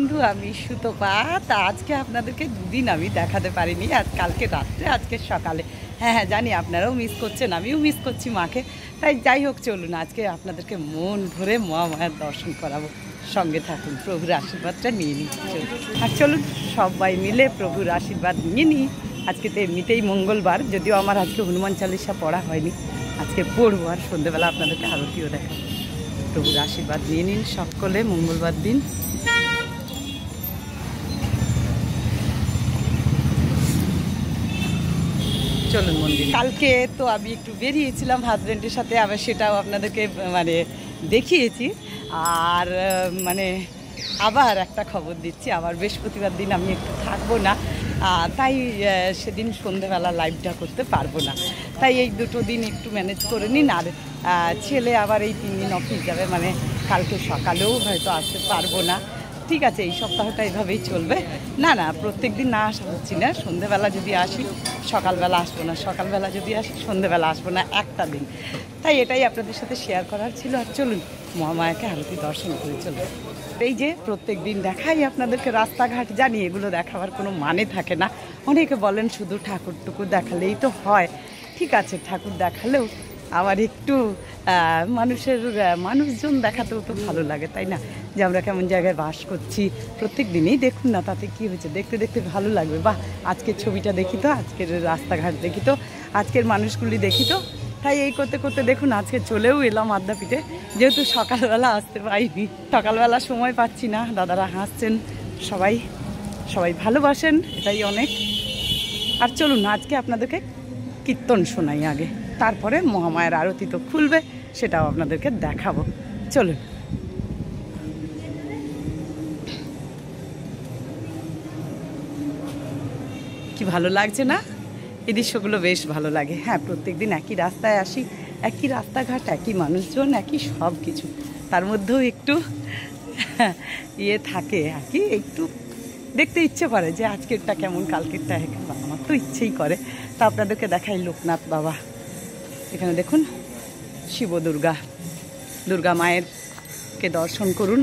বন্ধু, আমি সুতপা। তা আজকে আপনাদেরকে দুদিন আমি দেখাতে পারিনি, আজ কালকে রাত্রে আজকে সকালে। হ্যাঁ হ্যাঁ জানি আপনারাও মিস করছেন, আমিও মিস করছি মাকে। তাই যাই হোক, চলুন আজকে আপনাদেরকে মন ভরে মহামায়ার দর্শন করাবো। সঙ্গে থাকুন, প্রভুর আশীর্বাদটা নিয়ে নিই। আর চলুন সবাই মিলে প্রভুর আশীর্বাদ নিয়ে নিই। আজকে তো এমনিতেই মঙ্গলবার, যদিও আমার আজকে হনুমান চালিসা পড়া হয়নি, আজকে পড়বো। আর সন্ধ্যেবেলা আপনাদেরকে আরতিও দেখাবো। প্রভুর আশীর্বাদ নিয়ে নিন সকলে মঙ্গলবার দিন। চলুন মন্দির। কালকে তো আমি একটু বেরিয়েছিলাম হাজব্যান্ডের সাথে, আবার সেটাও আপনাদেরকে মানে দেখিয়েছি। আর মানে আবার একটা খবর দিচ্ছি, আবার বৃহস্পতিবার দিন আমি একটু থাকবো না, তাই সেদিন সন্ধেবেলা লাইভটা করতে পারবো না। তাই এই দুটো দিন একটু ম্যানেজ করে নিন। আর ছেলে আবার এই 3 দিন অফিস যাবে, মানে কালকে সকালেও হয়তো আসতে পারবো না। ঠিক আছে, এই সপ্তাহটা এইভাবেই চলবে। না না, প্রত্যেক দিন না আসা হচ্ছি না। সন্ধেবেলা যদি আসি সকালবেলা আসবো না, সকালবেলা যদি আসি সন্ধেবেলা আসবো না, একটা দিন। তাই এটাই আপনাদের সাথে শেয়ার করার ছিল। আর চলুন মহামায়াকে আরতি দর্শন করে চলুন। এই যে প্রত্যেক দিন দেখাই আপনাদেরকে রাস্তাঘাট, জানি এগুলো দেখাবার কোনো মানে থাকে না। অনেকে বলেন শুধু ঠাকুরটুকু দেখালেই তো হয়। ঠিক আছে, ঠাকুর দেখালেও আবার একটু মানুষজন দেখাতেও তো ভালো লাগে, তাই না? যে আমরা কেমন জায়গায় বাস করছি প্রত্যেক দিনই দেখুন না, তাতে কী হয়েছে, দেখতে দেখতে ভালো লাগবে। বাহ, আজকের ছবিটা দেখি তো, আজকের রাস্তাঘাট দেখি তো, আজকের মানুষগুলি দেখি তো। তাই এই করতে করতে দেখুন আজকে চলেও এলাম আদ্যাপীঠে, যেহেতু সকালবেলা আসতে পারিনি। সকালবেলা সময় পাচ্ছি না। দাদারা হাসছেন, সবাই ভালোবাসেন, এটাই অনেক। আর চলুন আজকে আপনাদেরকে কীর্তন শোনাই আগে, তারপরে মহামায়ার আরতি তো খুলবে, সেটাও আপনাদেরকে দেখাবো। চলুন। কি ভালো লাগছে না? এই দৃশ্যগুলো বেশ ভালো লাগে। হ্যাঁ, প্রত্যেক দিন একই রাস্তায় আসি, একই রাস্তাঘাট, একই মানুষজন, একই সব কিছু। তার মধ্যেও একটু থাকে আর কি, একটু দেখতে ইচ্ছে করে যে আজকেরটা কেমন, কালকেরটা কেমন। আমার তো ইচ্ছেই করে। তা আপনাদেরকে দেখাই লোকনাথ বাবা। এখানে দেখুন শিব দুর্গা মায়েরকে দর্শন করুন।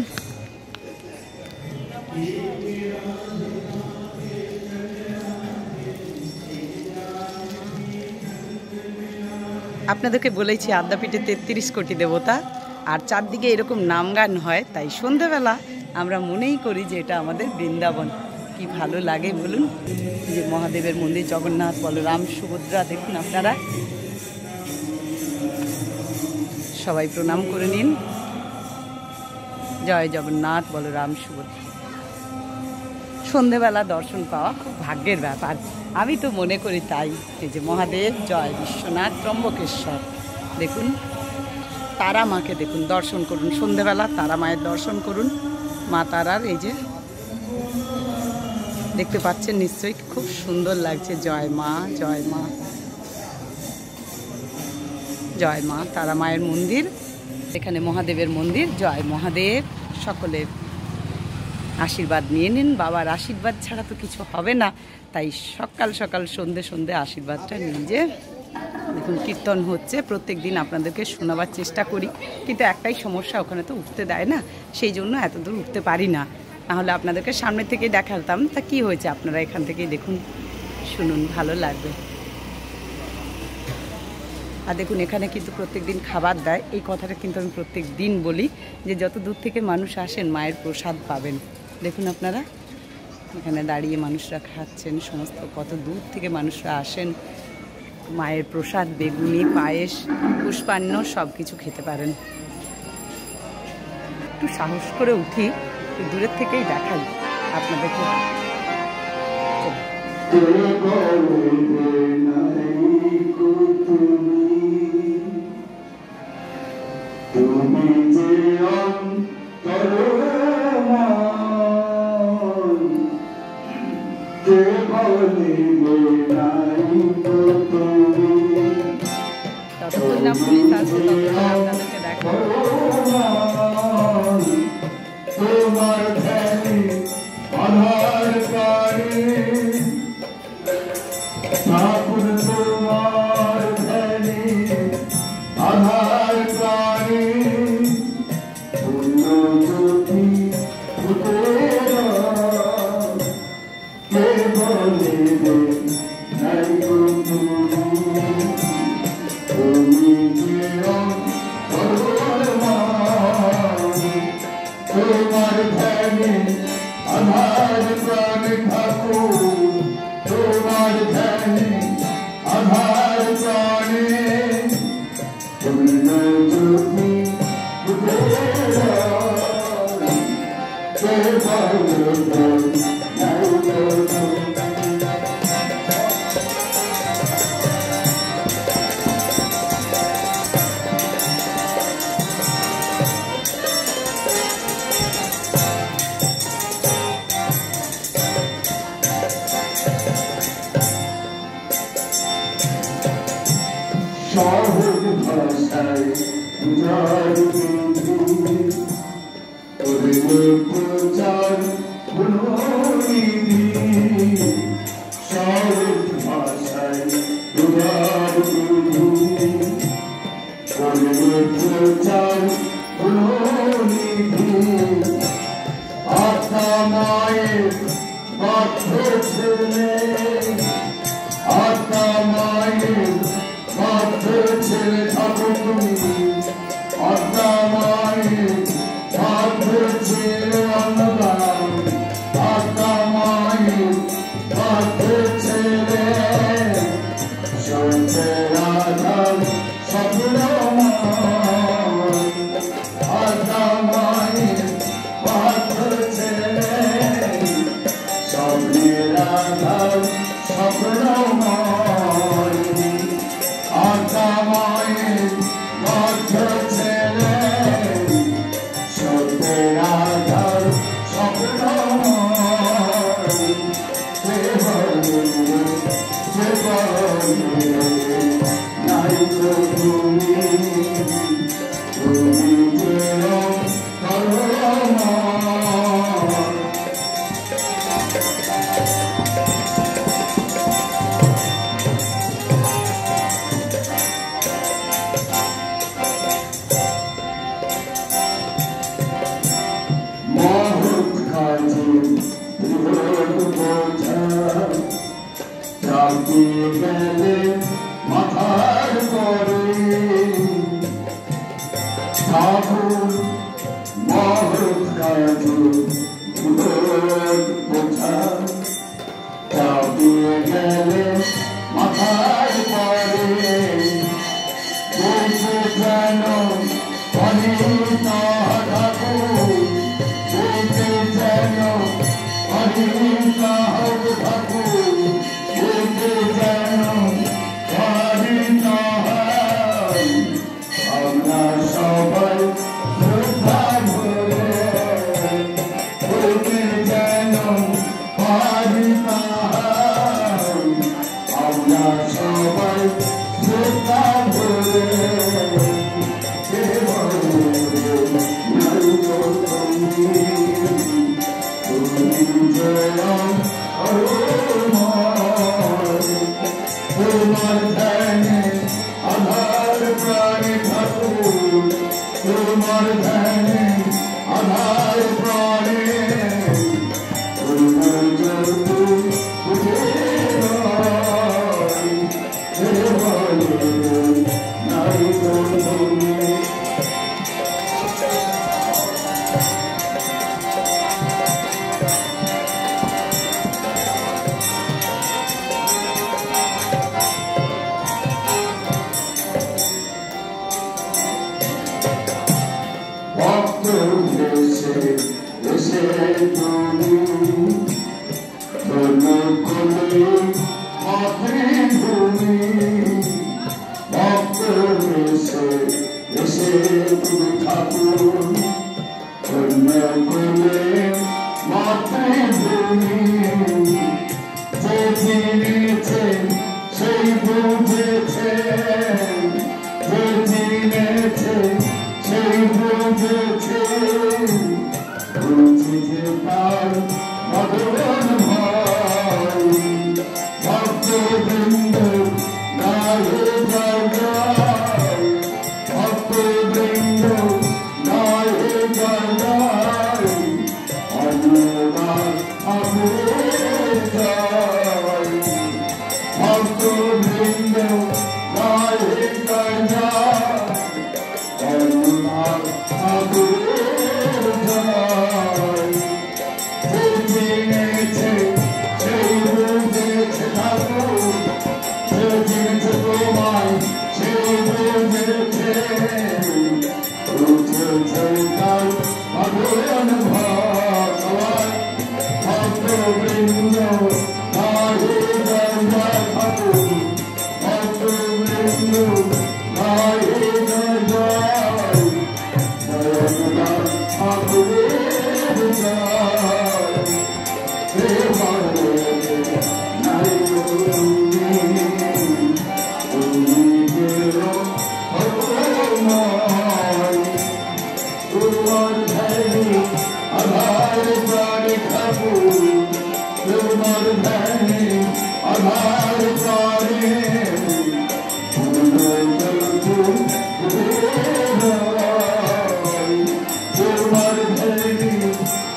আপনাদেরকে বলেছি আদ্যাপীঠে 33 কোটি দেবতা, আর চারদিকে এরকম নাম গান হয়। তাই সন্ধ্যাবেলা আমরা মনেই করি যে এটা আমাদের বৃন্দাবন। কি ভালো লাগে বলুন। যে মহাদেবের মন্দির, জগন্নাথ, বলরাম, সুভদ্রা, দেখুন আপনারা সবাই প্রণাম করে নিন। জয় জগন্নাথ, বলরাম, সুভদ্রা। সন্ধেবেলা দর্শন পাওয়া খুব ভাগ্যের ব্যাপার, আমি তো মনে করি তাই। এই যে মহাদেব, জয় বিশ্বনাথ, ত্রম্বকেশ্বর, দেখুন তারা মাকে দেখুন, দর্শন করুন সন্ধেবেলা, তারা মায়ের দর্শন করুন। মা তারার এই যে দেখতে পাচ্ছেন নিশ্চয়ই, খুব সুন্দর লাগছে। জয় মা, জয় মা, জয় মা। তারা মায়ের মন্দির, এখানে মহাদেবের মন্দির। জয় মহাদেব। সকলে আশীর্বাদ নিয়ে নিন। বাবার আশীর্বাদ ছাড়া তো কিছু হবে না। তাই সকাল সকাল সন্ধে আশীর্বাদটা নিজে। দেখুন কীর্তন হচ্ছে, প্রত্যেক দিন আপনাদেরকে শোনাবার চেষ্টা করি, কিন্তু একটাই সমস্যা, ওখানে তো উঠতে দেয় না, সেই জন্য এত দূর উঠতে পারি না। নাহলে আপনাদেরকে সামনে থেকেই দেখাতাম। তা কি হয়েছে, আপনারা এখান থেকেই দেখুন, শুনুন, ভালো লাগবে। আর দেখুন এখানে কিন্তু প্রত্যেক দিন খাবার দেয়। এই কথাটা কিন্তু আমি প্রত্যেক দিন বলি, যে যত দূর থেকে মানুষ আসেন মায়ের প্রসাদ পাবেন। দেখুন আপনারা এখানে দাঁড়িয়ে মানুষরা খাচ্ছেন, সমস্ত কত দূর থেকে মানুষরা আসেন। মায়ের প্রসাদ, বেগুনি, পায়েস, পুষ্পান্ন সব কিছু খেতে পারেন। একটু সাহস করে উঠি, একটু দূরের থেকেই দেখাই আপনাদেরকে। ততক্ষণ না পুলিশ আসছে ততক্ষণ আপনাদেরকে দেখাবো। তোমার ধ্যানে আধার প্রাণ ঠাকুর, তোমার ধ্যানে আধার প্রাণে পূর্ণ জ্যোতি সহজ ভাষায় উদার প্রচার গুণনিধি, সহজ ভাষায় উদার প্রচার গুণনিধি, আত্মা মায়ের বাধ্য ছেলে, আত্মা মায়ের বাধ্য ছেলে ঠাকুর তুমি, আত্মা মায়ের বাধ্য ছেলে অন্নদান, আত্মা মায়ের বাধ্য ছেলে সত্যের আধার স্বপ্ন, আত্মা মায়ের বাধ্য ছেলে স্বপ্নের আধার স্বপ্ন, আত্মা মায়ের বাধ্য ছেলে সত্যের আধার স্বপ্ন, নাই তো তুমি, তুমি যেন গেলে মাথার পরে ঠাকুর মহৎ কাজ বোঝা, চাপিয়ে গেলে মাথার পরে যেন অনিত ঠাকুর, যেন অনিত ঠাকুর, আমরা সবাই শ্রদ্ধা ভরে যেন পারিতা, আমরা সবাই শ্রদ্ধা ভরে তোমার ধ্যানে আধার প্রাণে ঠাকুর, তোমার ধ্যানে আধার প্রাণে নাই ভক্ত এসে এসে তুমি ধন্য করে মাতৃভূমি, ভক্ত এসে এসে তুমি ঠাকুর ধন্য করে মাতৃভূমি, যে চিনেছে সেই বুঝেছে, যে চিনেছে সেই বুঝেছে, বুঝেছে তার মদন ভাই, ভক্তবৃন্দ গায়ে জয়, ভক্তবৃন্দ গায়ে জয়, অন্নদান জয় ভক্ত বৃন্দ গায়ে গায় করুণার ঠাকুরের জয় যে চিনেছে সেই বুঝেছে ঠাকুর যে চিনেছে তোমায় সেই বুঝেছে উঠেছে তার ভগবান ভগবান ভক্ত বৃন্দ গায়ে গায় ঠাকুর ভক্ত বৃন্দ গায়ে গায় জয় ঠাকুরের জয় হে ভগবান নাই আধার প্রাণী ঠাকুর তোমার ধ্যানে আধার প্রাণী তোমার ধ্যানে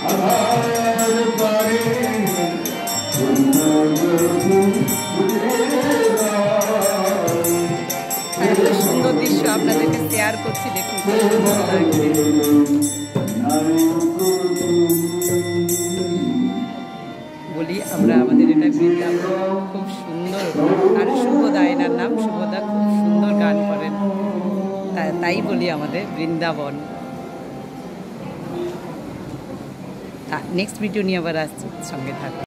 আধার প্রাণী একটা সুন্দর দৃশ্য আপনাদেরকে শেয়ার করছি, দেখুন খুব ভালো লাগছে। বলি আমরা আমাদের এটা বৃন্দাবন খুব সুন্দর, আর শুভদা এনার নাম, শুভদা খুব সুন্দর গান করেন, তাই বলি আমাদের বৃন্দাবন। নেক্সট ভিডিও নিয়ে আবার আসছি, সঙ্গে থাকুন।